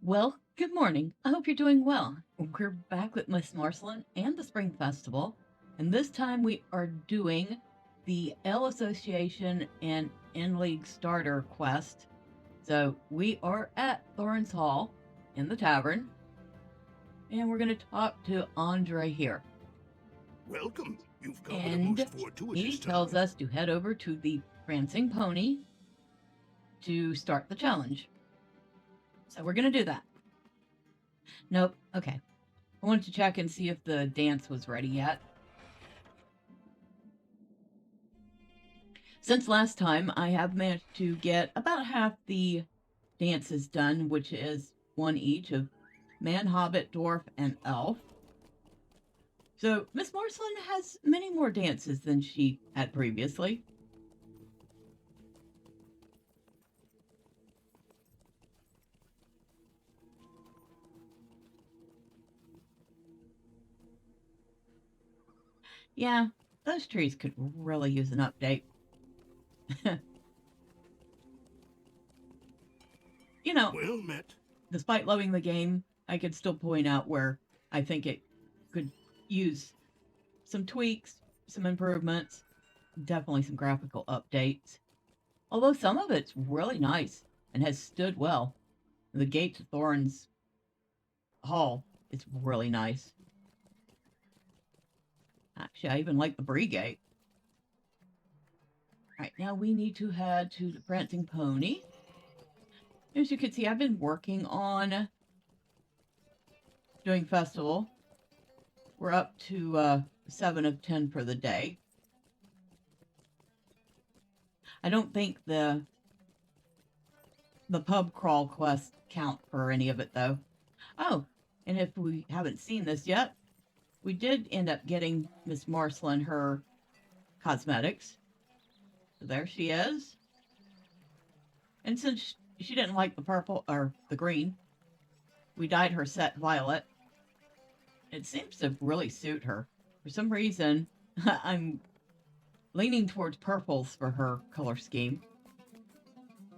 Well, good morning. I hope you're doing well. We're back with Miss Marcellene and the Spring Festival, and this time we are doing the L Association and N League Starter Quest. So we are at Thorns Hall in the tavern, and we're going to talk to Andre here. Welcome. You've come at a And most he fortuitous tells time. us to head over to the Prancing Pony to start the challenge. So we're going to do that. Nope. Okay. I wanted to check and see if the dance was ready yet. Since last time, I have managed to get about half the dances done, which is one each of man, hobbit, dwarf, and elf. So Miss Marcellin has many more dances than she had previously. Yeah, those trees could really use an update. you know, Well met. Despite loving the game, I could still point out where I think it could use some tweaks, some improvements, definitely some graphical updates. Although some of it's really nice and has stood well. The gate to Thorns Hall is really nice. Actually, I even like the Bree Gate. All right, now we need to head to the Prancing Pony. As you can see, I've been working on doing festival. We're up to 7 of 10 for the day. I don't think the pub crawl quest count for any of it though. Oh, and if we haven't seen this yet, we did end up getting Miss Marcellin her cosmetics. So there she is. And since she didn't like the purple or the green, we dyed her set violet. It seems to really suit her. For some reason, I'm leaning towards purples for her color scheme.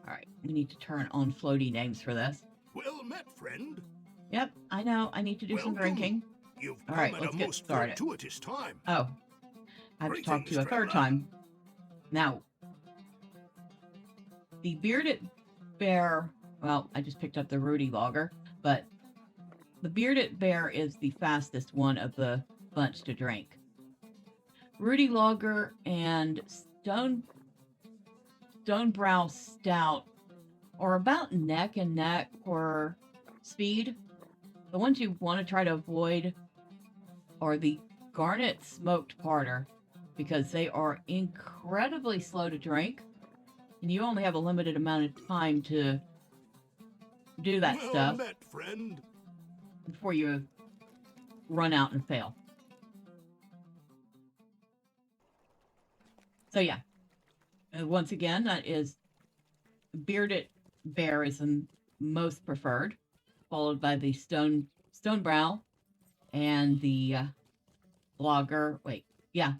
All right, we need to turn on floaty names for this. Well met, friend. Yep, I know. I need to do some Welcome. drinking. You've All come right, at a let's get most started. fortuitous time. Oh, I have to talk to Greetings, you a third traveler. time. Now, the bearded bear, well, I just picked up the Rudy logger, but the bearded bear is the fastest one of the bunch to drink. Rudy Logger and Stonebrow Stout are about neck and neck for speed. The ones you want to try to avoid are the Garnet Smoked Porter because they are incredibly slow to drink and you only have a limited amount of time to do that Well stuff met, friend. before you run out and fail. So yeah, once again, that is bearded bear is the most preferred, followed by the stonebrow and the logger. Wait, yeah,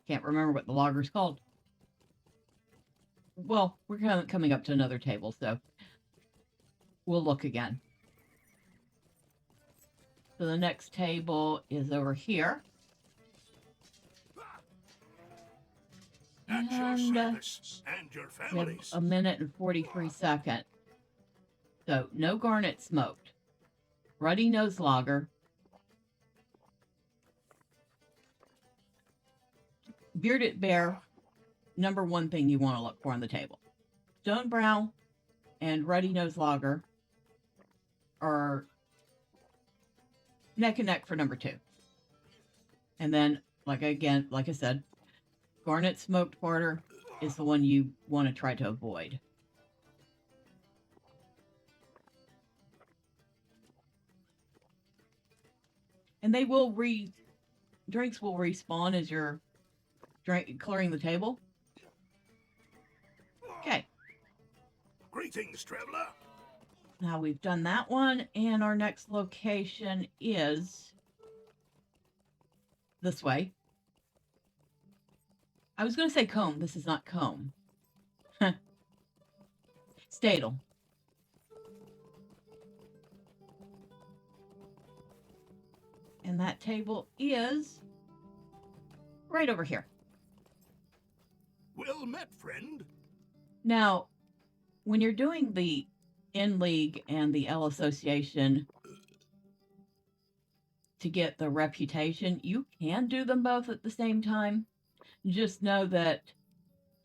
can't remember what the logger's called. Well, we're coming up to another table, so we'll look again. So the next table is over here. At your And service and your we have families. a minute and 43 seconds. So no garnet smoked. Ruddy nose lager. Bearded bear, number one thing you want to look for on the table. Stonebrow and ruddy nose lager are neck and neck for number two. And then, like I said, garnet smoked porter is the one you want to try to avoid. And drinks will respawn as you're clearing the table. Okay. Greetings, traveler. Now we've done that one, and our next location is this way. I was going to say Combe. This is not Combe. Stadel. And that table is right over here. Well met, friend. Now, when you're doing the In League and the L Association to get the reputation, you can do them both at the same time. Just know that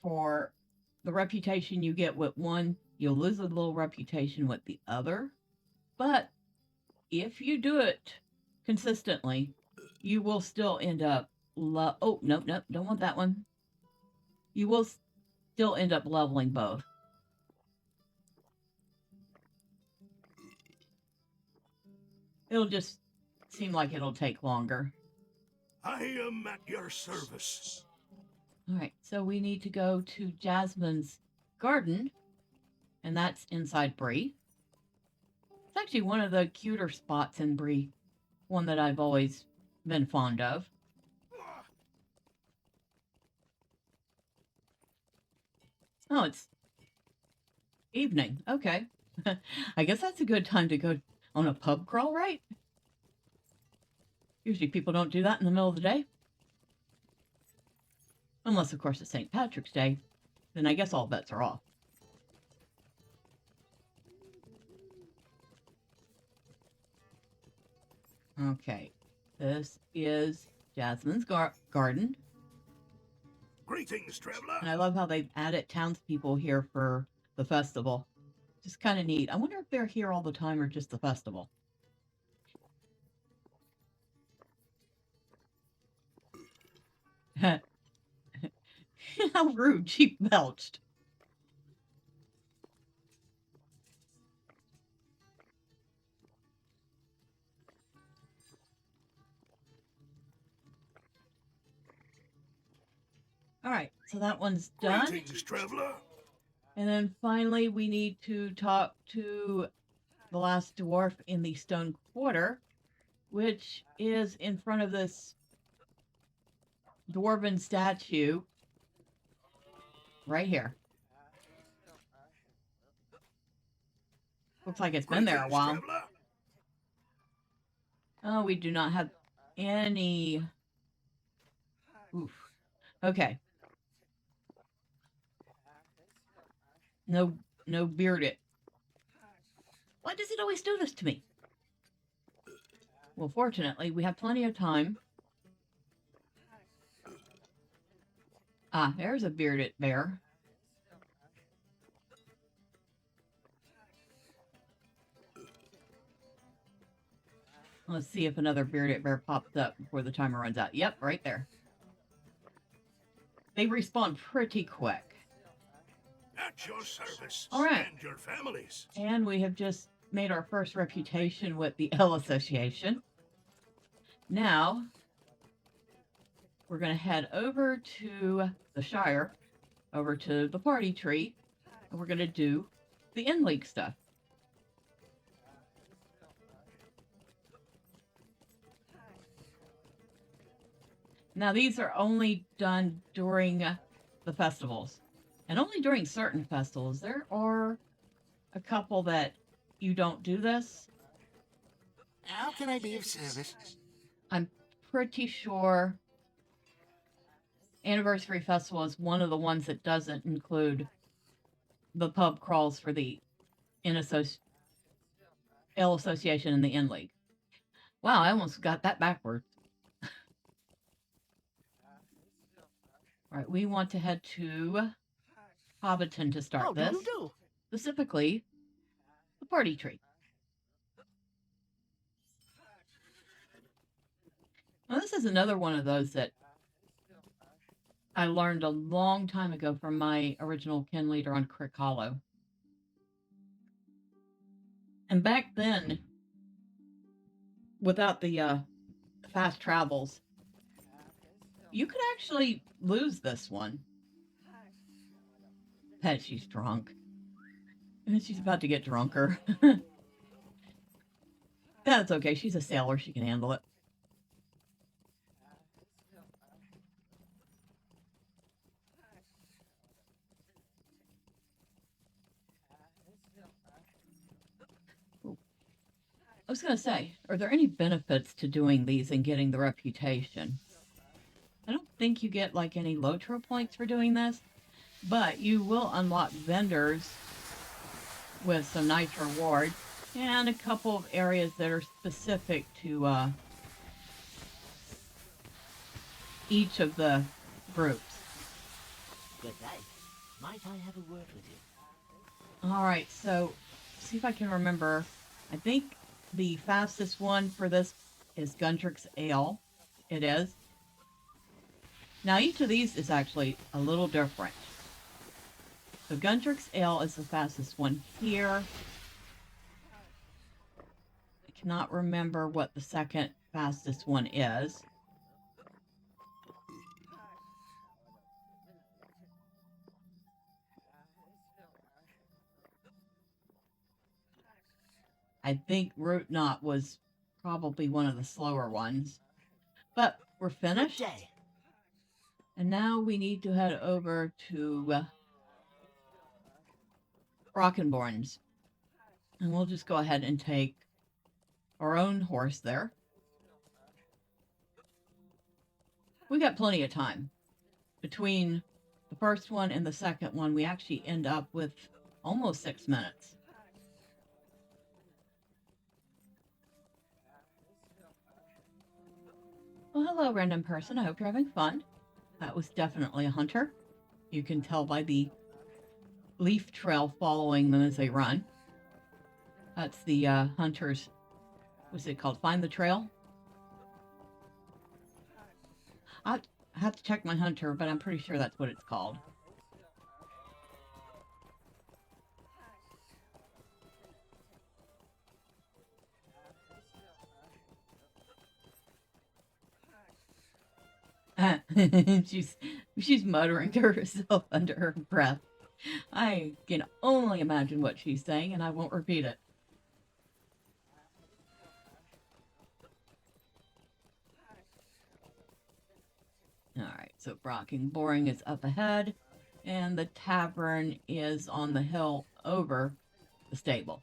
for the reputation you get with one, you'll lose a little reputation with the other. But if you do it consistently, you will still end up. Oh, no, no, don't want that one. You will still end up leveling both. It'll just seem like it'll take longer. I am at your service. All right, so we need to go to Jasmine's garden, and that's inside Bree. It's actually one of the cuter spots in Bree, one that I've always been fond of. Oh, it's evening. Okay. I guess that's a good time to go on a pub crawl, right? Usually people don't do that in the middle of the day. Unless, of course, it's St. Patrick's Day. Then I guess all bets are off. Okay. This is Jasmine's garden. Greetings, traveler. And I love how they've added townspeople here for the festival. Just kind of neat. I wonder if they're here all the time or just the festival. How rude. She belched. All right, so that one's done. Greetings, traveler. And then finally, we need to talk to the last dwarf in the stone quarter, which is in front of this dwarven statue right here. Looks like it's been there a while. Traveler. Oh, we do not have any. Oof. Okay. No bearded. Why does it always do this to me? Well, fortunately, we have plenty of time. Ah, there's a bearded bear. Let's see if another bearded bear pops up before the timer runs out. Yep, right there. They respawn pretty quick. At your service. All right. And your families. And we have just made our first reputation with the L Association. Now, we're going to head over to the Shire, over to the party tree, and we're going to do the In League stuff. Now, these are only done during the festivals, and only during certain festivals. There are a couple that you don't do this. How can I be of service? I'm pretty sure Anniversary Festival is one of the ones that doesn't include the pub crawls for the L Association and the In League. Wow, I almost got that backwards. All right, we want to head to Hobbiton to start this. Specifically, the party tree. Now, this is another one of those that I learned a long time ago from my original kin leader on Crick Hollow. And back then, without the fast travels, you could actually lose this one. Bet she's drunk. And she's about to get drunker. That's okay. She's a sailor. She can handle it. I was going to say, are there any benefits to doing these and getting the reputation? I don't think you get like any LOTRO points for doing this, but you will unlock vendors with some nice rewards and a couple of areas that are specific to each of the groups. Good day. Might I have a word with you? All right, so see if I can remember. I think the fastest one for this is Gundrick's Ale. It is. Now, each of these is actually a little different. So Gundrick's Ale is the fastest one here. I cannot remember what the second fastest one is. I think Root Knot was probably one of the slower ones. But we're Good finished. day. And now we need to head over to Brockenborn's. And we'll just go ahead and take our own horse there. We got plenty of time. Between the first one and the second one, we actually end up with almost 6 minutes. Well, hello, random person. I hope you're having fun. That was definitely a hunter. You can tell by the leaf trail following them as they run. That's the hunters. What's it called? Find the trail? I have to check my hunter, but I'm pretty sure that's what it's called. she's muttering to herself under her breath. I can only imagine what she's saying, and I won't repeat it. Alright, so Brockenborn is up ahead, and the tavern is on the hill over the stable.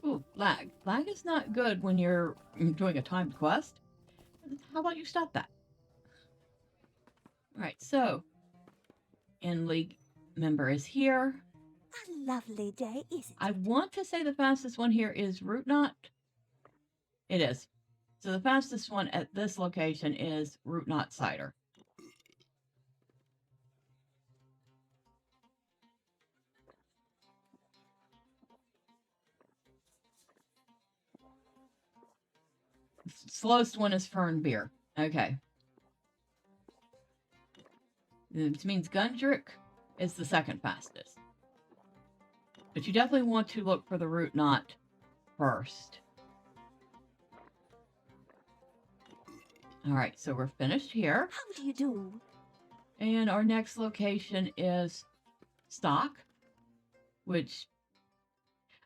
Ooh, lag. Lag is not good when you're doing a timed quest. How about you stop that? Alright, so in-league member is here. A lovely day, isn't it? I want to say the fastest one here is Root Knot. It is. So the fastest one at this location is Root Knot Cider. Slowest one is Fern Beer. Okay. This means Gundrick is the second fastest. But you definitely want to look for the Root Knot first. Alright, so we're finished here. How do you do? And our next location is Stock, which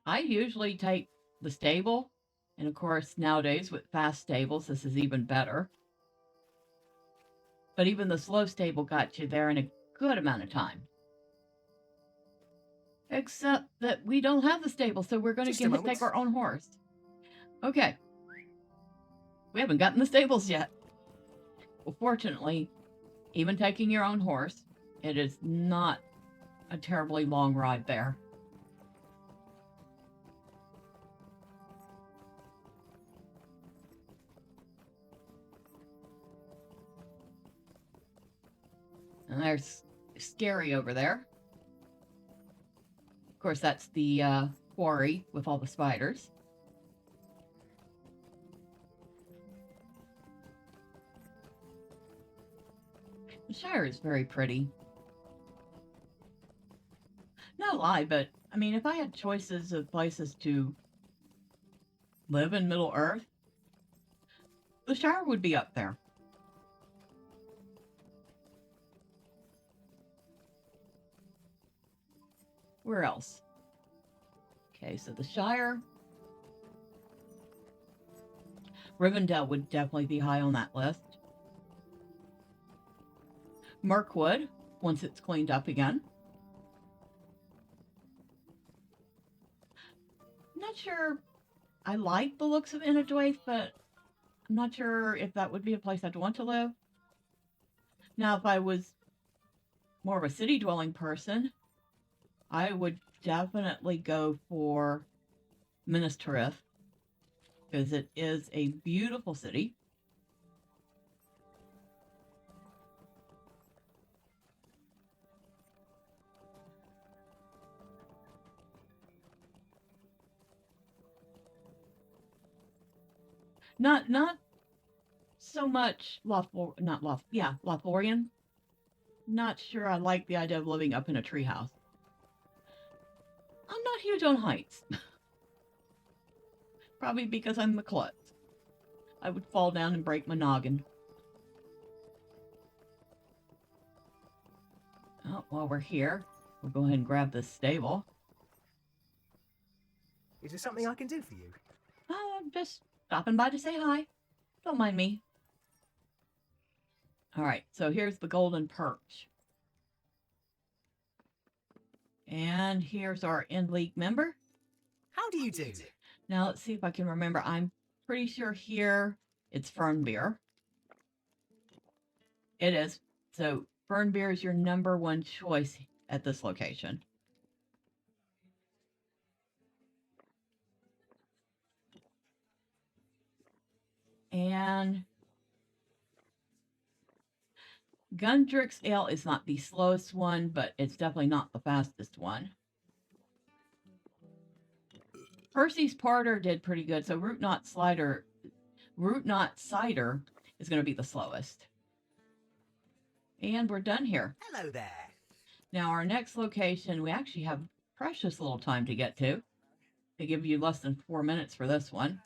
I usually take the stable. And of course, nowadays with fast stables, this is even better. But even the slow stable got you there in a good amount of time. Except that we don't have the stable, so we're going to get to take our own horse. Okay. We haven't gotten the stables yet. Well, fortunately, even taking your own horse, it is not a terribly long ride there. And there's Scary over there. Of course, that's the quarry with all the spiders. The Shire is very pretty. No lie, but I mean, if I had choices of places to live in Middle Earth, the Shire would be up there. Where else? Okay, so the Shire. Rivendell would definitely be high on that list. Mirkwood, once it's cleaned up again. Not sure I like the looks of Inadwaith, but I'm not sure if that would be a place I'd want to live. Now, if I was more of a city-dwelling person, I would definitely go for Minas Tirith, because it is a beautiful city. Not so much Lothlorien. Not sure I like the idea of living up in a treehouse. I'm not huge on heights. Probably because I'm a klutz. I would fall down and break my noggin. Oh, while we're here, we'll go ahead and grab this stable. Is there something I can do for you? Just stopping by to say hi. Don't mind me. Alright, so here's the golden perch. And here's our End League member. How do you do? Now let's see if I can remember. I'm pretty sure here it's Fernbeer. It is. So Fernbeer is your number one choice at this location. And Gundrick's Ale is not the slowest one, but it's definitely not the fastest one. Percy's Porter did pretty good, so Root Knot Cider is going to be the slowest. And we're done here. Hello there. Now our next location, we actually have precious little time to get to. They give you less than 4 minutes for this one.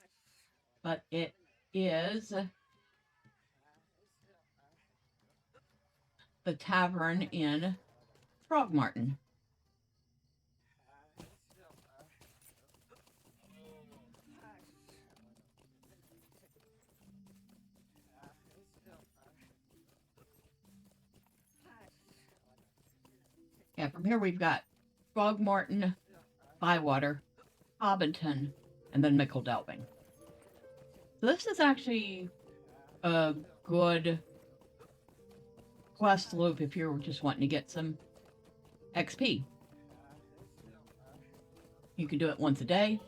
But it is the tavern in Frogmartin. Yeah, from here we've got Frogmartin, Bywater, Hobbiton, and then Mickledelving. So this is actually a good quest loop if you're just wanting to get some XP. You can do it once a day,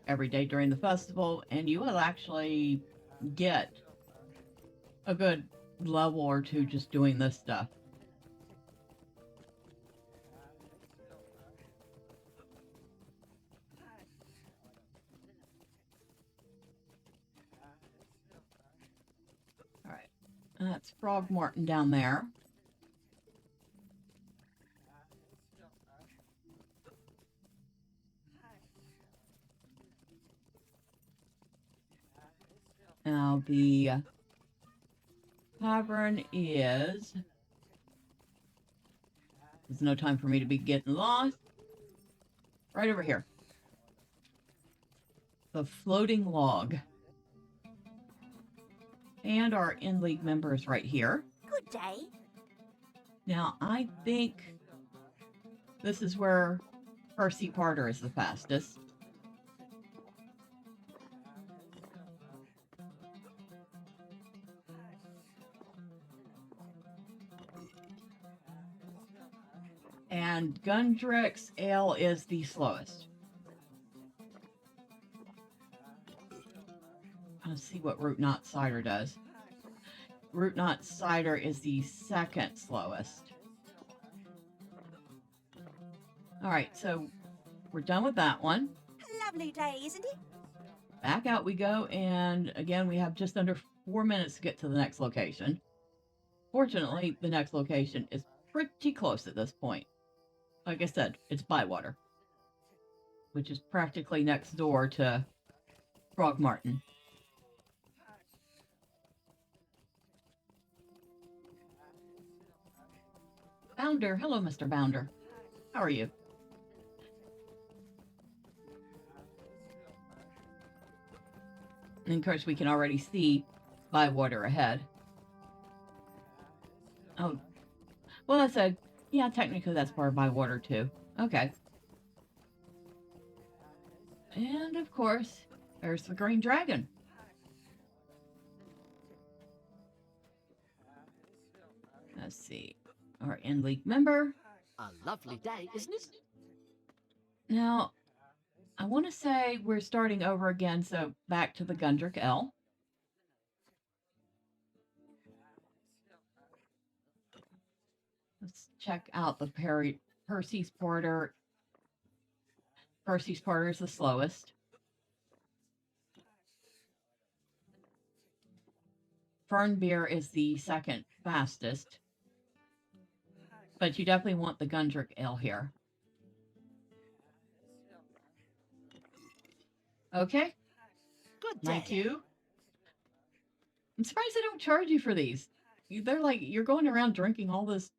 every day during the festival, and you will actually get a good level or two just doing this stuff. Alright, that's Frogmartin down there. Now the tavern is... There's no time for me to be getting lost. Right over here. The Floating Log. And our in-league members right here. Good day. Now, I think this is where Percy Porter is the fastest. And Gundrick's Ale is the slowest. Let's see what Root Knot Cider does. Root Knot Cider is the second slowest. Alright, so we're done with that one. A lovely day, isn't it? Back out we go, and again, we have just under 4 minutes to get to the next location. Fortunately, the next location is pretty close at this point. Like I said, it's Bywater, which is practically next door to Frogmartin. Bounder. Hello, Mr. Bounder. How are you? And of course, we can already see Bywater ahead. Oh, well, that's a... Yeah, technically that's part of Bywater, too. Okay. And, of course, there's the Green Dragon. Let's see. Our in-league member. A lovely day, isn't it? Now, I want to say we're starting over again, so back to the Gundrick L. Let's check out the Percy's Porter. Percy's Porter is the slowest. Fernbeer is the second fastest. But you definitely want the Gundrick Ale here. Okay. Good day. Thank you. I'm surprised they don't charge you for these. They're like, you're going around drinking all this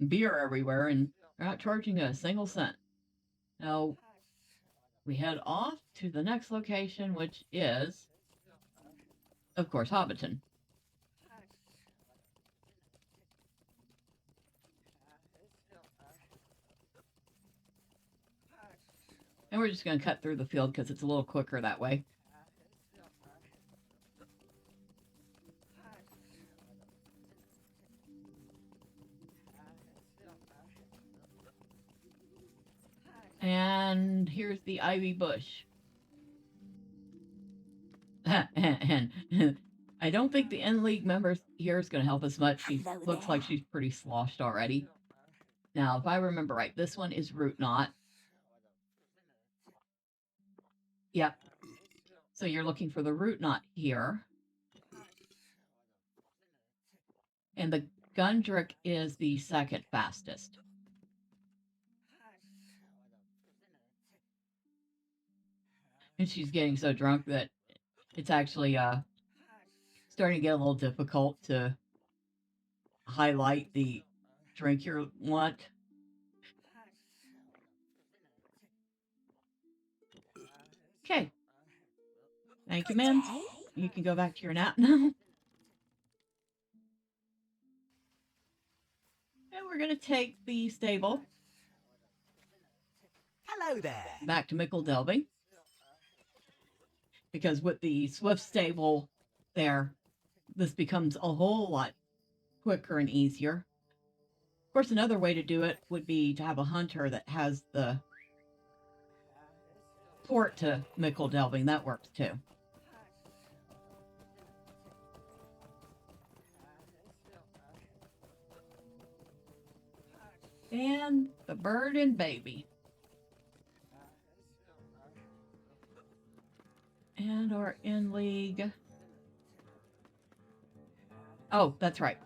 beer everywhere and they're not charging you a single cent. Now, we head off to the next location, which is, of course, Hobbiton. And we're just going to cut through the field because it's a little quicker that way. And here's the ivy bush. And I don't think the in-league member here is going to help us much. She Hello looks there. like she's pretty sloshed already. Now, if I remember right, this one is root knot. Yep. So you're looking for the root knot here. And the Gundrick is the second fastest. And she's getting so drunk that it's actually starting to get a little difficult to highlight the drink you want. Okay. Thank you, ma'am. Day? You can go back to your nap now. And we're going to take the stable Hello there. back to Mickle Delby. Because with the Swift stable there, this becomes a whole lot quicker and easier. Of course, another way to do it would be to have a hunter that has the port to Mickle Delving. That works too. And the bird and baby. And our in-league. Oh, that's right.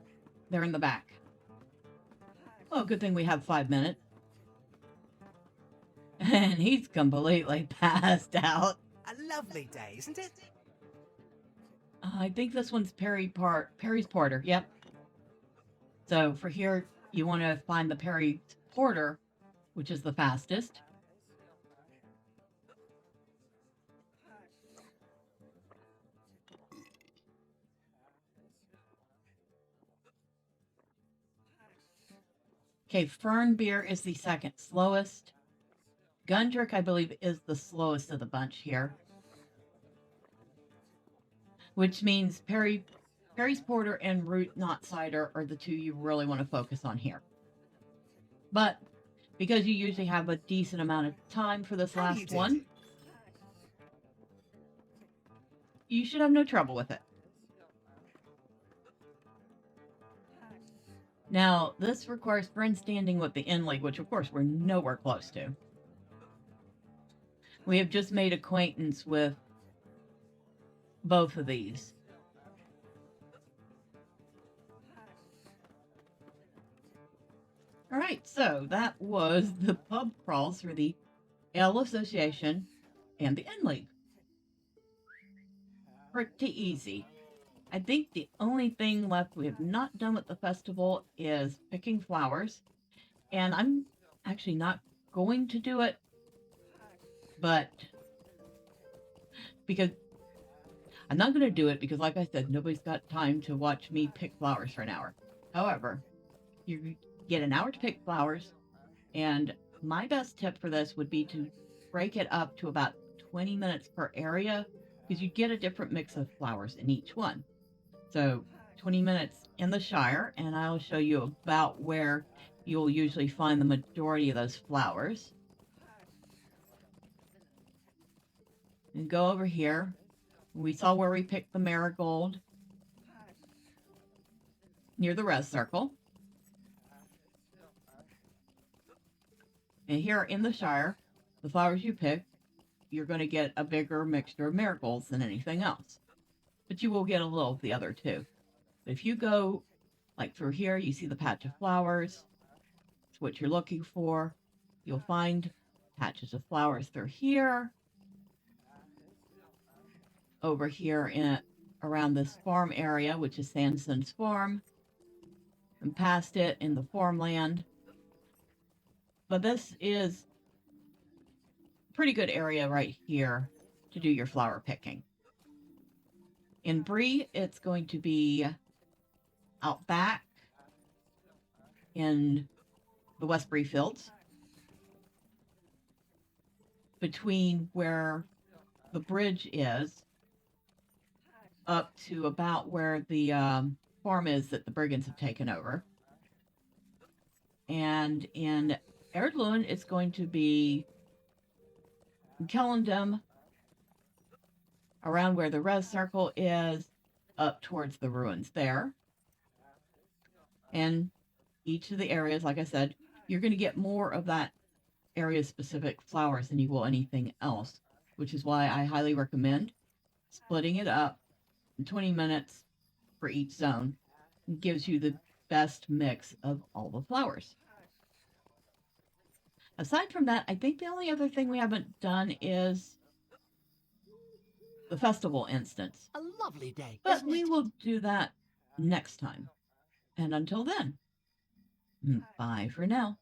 They're in the back. Oh, good thing we have 5 minutes. And he's completely passed out. A lovely day, isn't it? I think this one's Perry's Porter. Yep. So for here, you want to find the Perry's Porter, which is the fastest. Okay, Fernbeer is the second slowest. Gundrick, I believe, is the slowest of the bunch here. Which means Perry's Porter and Root Knot Cider are the two you really want to focus on here. But because you usually have a decent amount of time for this How do you last do? one, you should have no trouble with it. Now, this requires friend standing with the in-league, which of course we're nowhere close to. We have just made acquaintance with both of these. All right, so that was the pub crawls for the Ale Association and the in-league. Pretty easy. I think the only thing left we have not done with the festival is picking flowers. And I'm actually not going to do it, but because I'm not going to do it because, like I said, nobody's got time to watch me pick flowers for an hour. However, you get an hour to pick flowers, and my best tip for this would be to break it up to about 20 minutes per area because you get a different mix of flowers in each one. So 20 minutes in the Shire, and I'll show you about where you'll usually find the majority of those flowers. And go over here. We saw where we picked the marigold near the res circle. And here in the Shire, the flowers you pick, you're going to get a bigger mixture of marigolds than anything else. But you will get a little of the other too. But if you go like through here, you see the patch of flowers. It's what you're looking for. You'll find patches of flowers through here. Over here in around this farm area, which is Sanson's farm. And past it in the farmland. But this is a pretty good area right here to do your flower picking. In Bree, it's going to be out back in the West Bree fields, between where the bridge is up to about where the farm is that the brigands have taken over. And in Erdlun, it's going to be in Kellendam, around where the res circle is, up towards the ruins there. And each of the areas, like I said, you're going to get more of that area-specific flowers than you will anything else, which is why I highly recommend splitting it up in 20 minutes for each zone. It gives you the best mix of all the flowers. Aside from that, I think the only other thing we haven't done is the festival instance. A lovely day, But isn't we it? will do that next time. And until then, bye for now.